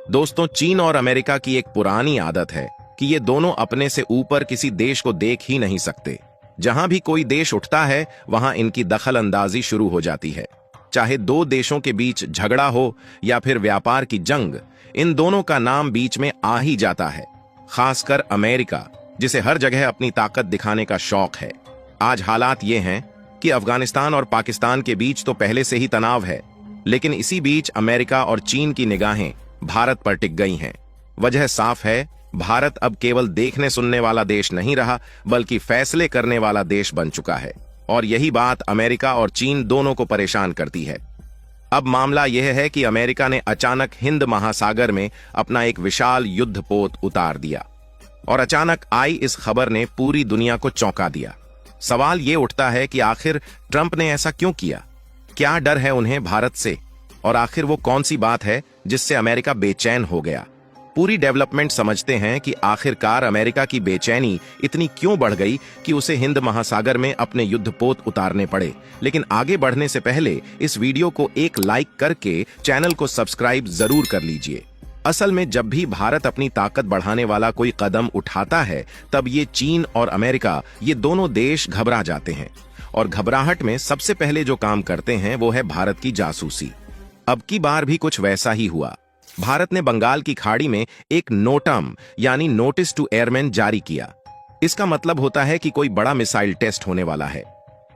दोस्तों, चीन और अमेरिका की एक पुरानी आदत है कि ये दोनों अपने से ऊपर किसी देश को देख ही नहीं सकते। जहां भी कोई देश उठता है वहां इनकी दखल अंदाजी शुरू हो जाती है। चाहे दो देशों के बीच झगड़ा हो या फिर व्यापार की जंग, इन दोनों का नाम बीच में आ ही जाता है। खासकर अमेरिका, जिसे हर जगह अपनी ताकत दिखाने का शौक है। आज हालात ये हैं कि अफगानिस्तान और पाकिस्तान के बीच तो पहले से ही तनाव है, लेकिन इसी बीच अमेरिका और चीन की निगाहें भारत पर टिक गई हैं। वजह साफ है, भारत अब केवल देखने सुनने वाला देश नहीं रहा, बल्कि फैसले करने वाला देश बन चुका है। और यही बात अमेरिका और चीन दोनों को परेशान करती है। अब मामला यह है कि अमेरिका ने अचानक हिंद महासागर में अपना एक विशाल युद्धपोत उतार दिया, और अचानक आई इस खबर ने पूरी दुनिया को चौंका दिया। सवाल ये उठता है कि आखिर ट्रंप ने ऐसा क्यों किया? क्या डर है उन्हें भारत से? और आखिर वो कौन सी बात है जिससे अमेरिका बेचैन हो गया? पूरी डेवलपमेंट समझते हैं कि आखिरकार अमेरिका की बेचैनी इतनी क्यों बढ़ गई कि उसे हिंद महासागर में अपने युद्धपोत उतारने पड़े। लेकिन आगे बढ़ने से पहले इस वीडियो को एक लाइक करके चैनल को सब्सक्राइब जरूर कर लीजिए। असल में जब भी भारत अपनी ताकत बढ़ाने वाला कोई कदम उठाता है, तब ये चीन और अमेरिका, ये दोनों देश घबरा जाते हैं। और घबराहट में सबसे पहले जो काम करते हैं वो है भारत की जासूसी। अब की बार भी कुछ वैसा ही हुआ। भारत ने बंगाल की खाड़ी में एक नोटम यानी नोटिस टू एयरमैन जारी किया। इसका मतलब होता है कि कोई बड़ा मिसाइल टेस्ट होने वाला है।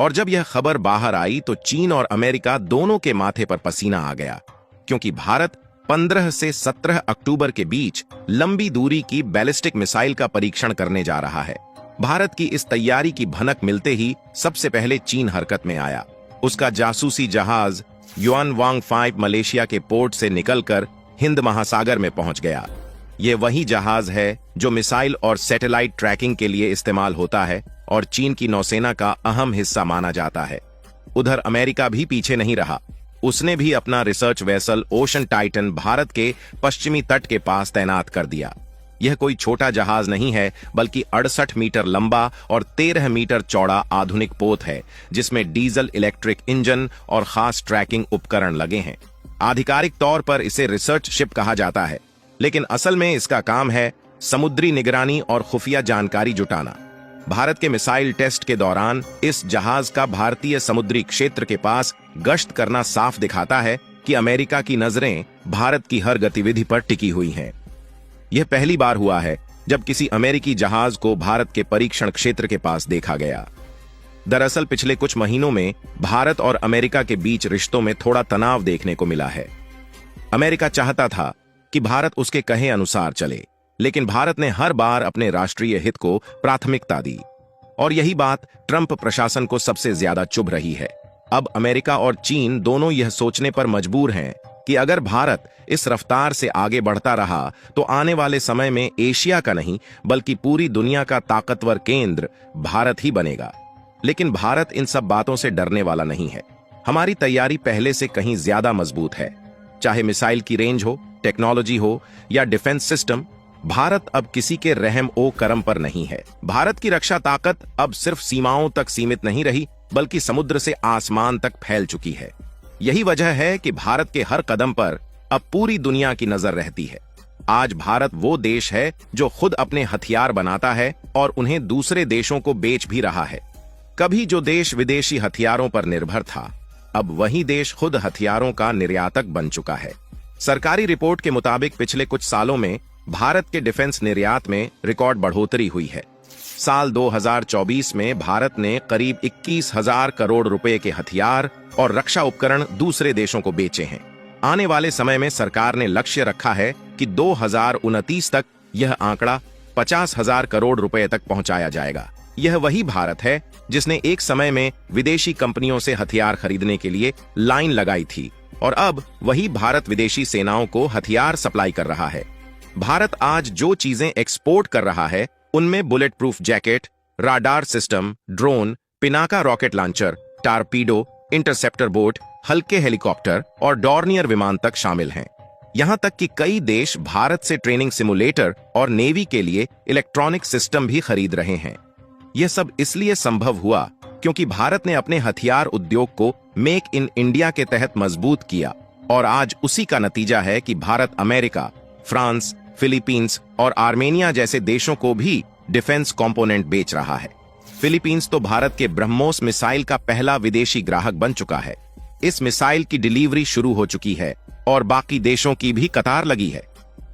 और जब यह खबर बाहर आई तो चीन और अमेरिका दोनों के माथे पर पसीना आ गया, क्योंकि भारत 15 से 17 अक्टूबर के बीच लंबी दूरी की बैलिस्टिक मिसाइल का परीक्षण करने जा रहा है। भारत की इस तैयारी की भनक मिलते ही सबसे पहले चीन हरकत में आया। उसका जासूसी जहाज युआन वांग 5 मलेशिया के पोर्ट से निकलकर हिंद महासागर में पहुंच गया। यह वही जहाज है जो मिसाइल और सैटेलाइट ट्रैकिंग के लिए इस्तेमाल होता है और चीन की नौसेना का अहम हिस्सा माना जाता है। उधर अमेरिका भी पीछे नहीं रहा। उसने भी अपना research vessel ocean Titan Bharat के पश्चिमी तट के पास तैनात कर दिया। यह कोई छोटा जहाज नहीं है, बल्कि 68 मीटर लंबा और 13 मीटर चौड़ा आधुनिक पोत है, जिसमें डीजल इलेक्ट्रिक इंजन और खास ट्रैकिंग उपकरण लगे हैं। आधिकारिक तौर पर इसे रिसर्च शिप कहा जाता है, लेकिन असल में इसका काम है समुद्री निगरानी और खुफिया जानकारी जुटाना। भारत के मिसाइल टेस्ट के दौरान इस जहाज का भारतीय समुद्री क्षेत्र के पास गश्त करना साफ दिखाता है कि अमेरिका की नजरें भारत की हर गतिविधि पर टिकी हुई हैं। यह पहली बार हुआ है जब किसी अमेरिकी जहाज को भारत के परीक्षण क्षेत्र के पास देखा गया। दरअसल पिछले कुछ महीनों में भारत और अमेरिका के बीच रिश्तों में थोड़ा तनाव देखने को मिला है। अमेरिका चाहता था कि भारत उसके कहे अनुसार चले, लेकिन भारत ने हर बार अपने राष्ट्रीय हित को प्राथमिकता दी, और यही बात ट्रंप प्रशासन को सबसे ज्यादा चुभ रही है। अब अमेरिका और चीन दोनों यह सोचने पर मजबूर हैं कि अगर भारत इस रफ्तार से आगे बढ़ता रहा तो आने वाले समय में एशिया का नहीं, बल्कि पूरी दुनिया का ताकतवर केंद्र भारत ही बनेगा। लेकिन भारत इन सब बातों से डरने वाला नहीं है। हमारी तैयारी पहले से कहीं ज्यादा मजबूत है। चाहे मिसाइल की रेंज हो, टेक्नोलॉजी हो या डिफेंस सिस्टम, भारत अब किसी के रहम ओ करम पर नहीं है। भारत की रक्षा ताकत अब सिर्फ सीमाओं तक सीमित नहीं रही, बल्कि समुद्र से आसमान तक फैल चुकी है। यही वजह है कि भारत के हर कदम पर अब पूरी दुनिया की नजर रहती है। आज भारत वो देश है जो खुद अपने हथियार बनाता है और उन्हें दूसरे देशों को बेच भी रहा है। कभी जो देश विदेशी हथियारों पर निर्भर था, अब वही देश खुद हथियारों का निर्यातक बन चुका है। सरकारी रिपोर्ट के मुताबिक पिछले कुछ सालों में भारत के डिफेंस निर्यात में रिकॉर्ड बढ़ोतरी हुई है। साल 2024 में भारत ने करीब 21,000 करोड़ रुपए के हथियार और रक्षा उपकरण दूसरे देशों को बेचे हैं। आने वाले समय में सरकार ने लक्ष्य रखा है कि 2029 तक यह आंकड़ा 50,000 करोड़ रुपए तक पहुंचाया जाएगा। यह वही भारत है जिसने एक समय में विदेशी कंपनियों से हथियार खरीदने के लिए लाइन लगाई थी, और अब वही भारत विदेशी सेनाओं को हथियार सप्लाई कर रहा है। भारत आज जो चीजें एक्सपोर्ट कर रहा है, उनमें bullet proof jacket, radar system, drone, Pinaka rocket launcher, torpedo, interceptor boat, हल्के हेलीकॉप्टर और डॉर्नियर विमान तक शामिल हैं। यहां तक कि कई देश भारत से ट्रेनिंग सिमुलेटर और नेवी के लिए इलेक्ट्रॉनिक सिस्टम भी खरीद रहे हैं। यह सब इसलिए संभव हुआ क्योंकि भारत ने अपने हथियार उद्योग को मेक इन इंडिया के तहत मजबूत किया, और आज उसी का नतीजा है कि भारत अमेरिका, फ्रांस, फिलीपींस और आर्मेनिया जैसे देशों को भी डिफेंस कंपोनेंट बेच रहा है। फिलीपींस तो भारत के ब्रह्मोस मिसाइल का पहला विदेशी ग्राहक बन चुका है। इस मिसाइल की डिलीवरी शुरू हो चुकी है और बाकी देशों की भी कतार लगी है।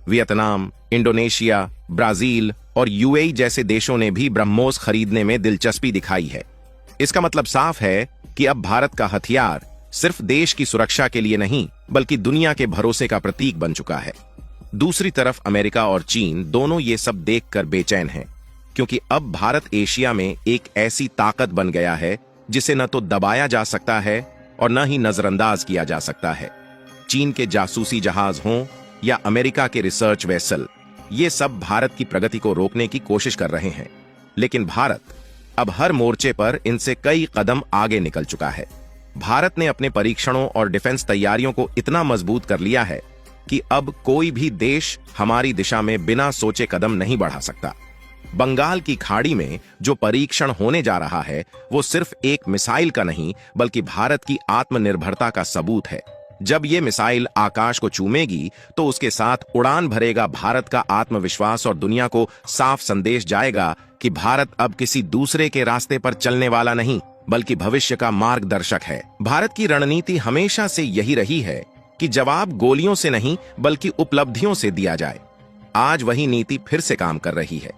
वियतनाम, इंडोनेशिया, ब्राजील और यूएई जैसे देशों ने भी ब्रह्मोस खरीदने में दिलचस्पी दिखाई है। इसका मतलब साफ है कि अब भारत का हथियार सिर्फ देश की सुरक्षा के लिए नहीं, बल्कि दुनिया के भरोसे का प्रतीक बन चुका है। दूसरी तरफ अमेरिका और चीन दोनों ये सब देखकर बेचैन हैं, क्योंकि अब भारत एशिया में एक ऐसी ताकत बन गया है जिसे न तो दबाया जा सकता है और न ही नजरअंदाज किया जा सकता है। चीन के जासूसी जहाज हों या अमेरिका के रिसर्च वेसल, ये सब भारत की प्रगति को रोकने की कोशिश कर रहे हैं। लेकिन भारत अब हर मोर्चे पर इनसे कई कदम आगे निकल चुका है। भारत ने अपने परीक्षणों और डिफेंस तैयारियों को इतना मजबूत कर लिया है कि अब कोई भी देश हमारी दिशा में बिना सोचे कदम नहीं बढ़ा सकता। बंगाल की खाड़ी में जो परीक्षण होने जा रहा है वो सिर्फ एक मिसाइल का नहीं, बल्कि भारत की आत्मनिर्भरता का सबूत है। जब ये मिसाइल आकाश को चूमेगी तो उसके साथ उड़ान भरेगा भारत का आत्मविश्वास और दुनिया को साफ संदेश जाएगा कि भारत अब किसी दूसरे के रास्ते पर चलने वाला नहीं, बल्कि भविष्य का मार्गदर्शक है। भारत की रणनीति हमेशा से यही रही है कि जवाब गोलियों से नहीं, बल्कि उपलब्धियों से दिया जाए। आज वही नीति फिर से काम कर रही है।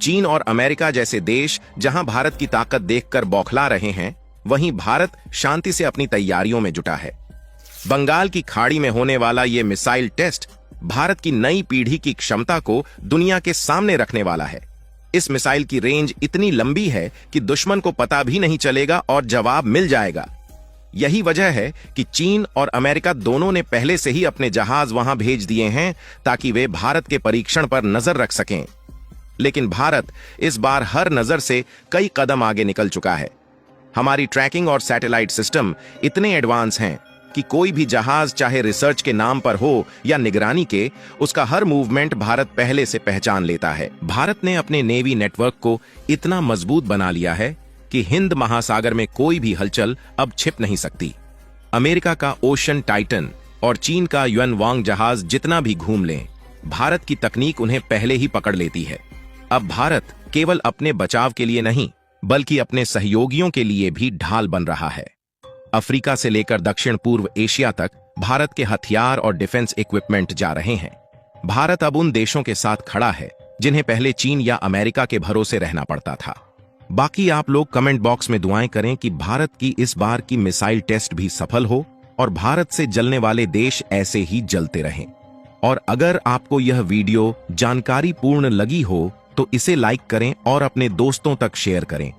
चीन और अमेरिका जैसे देश जहां भारत की ताकत देखकर बौखला रहे हैं, वहीं भारत शांति से अपनी तैयारियों में जुटा है। बंगाल की खाड़ी में होने वाला यह मिसाइल टेस्ट भारत की नई पीढ़ी की क्षमता को दुनिया के सामने रखने वाला है। इस मिसाइल की रेंज इतनी लंबी है कि दुश्मन को पता भी नहीं चलेगा और जवाब मिल जाएगा। यही वजह है कि चीन और अमेरिका दोनों ने पहले से ही अपने जहाज वहां भेज दिए हैं ताकि वे भारत के परीक्षण पर नजर रख सकें। लेकिन भारत इस बार हर नजर से कई कदम आगे निकल चुका है। हमारी ट्रैकिंग और सैटेलाइट सिस्टम इतने एडवांस हैं कि कोई भी जहाज, चाहे रिसर्च के नाम पर हो या निगरानी के, उसका हर मूवमेंट भारत पहले से पहचान लेता है। भारत ने अपने नेवी नेटवर्क को इतना मजबूत बना लिया है कि हिंद महासागर में कोई भी हलचल अब छिप नहीं सकती। अमेरिका का ओशन टाइटन और चीन का युआनवांग जहाज जितना भी घूम लें, भारत की तकनीक उन्हें पहले ही पकड़ लेती है। अब भारत केवल अपने बचाव के लिए नहीं, बल्कि अपने सहयोगियों के लिए भी ढाल बन रहा है। अफ्रीका से लेकर दक्षिण पूर्व एशिया तक भारत के हथियार और डिफेंस इक्विपमेंट जा रहे हैं। भारत अब उन देशों के साथ खड़ा है जिन्हें पहले चीन या अमेरिका के भरोसे रहना पड़ता था। बाकी आप लोग कमेंट बॉक्स में दुआएं करें कि भारत की इस बार की मिसाइल टेस्ट भी सफल हो और भारत से जलने वाले देश ऐसे ही जलते रहें। और अगर आपको यह वीडियो जानकारीपूर्ण लगी हो तो इसे लाइक करें और अपने दोस्तों तक शेयर करें।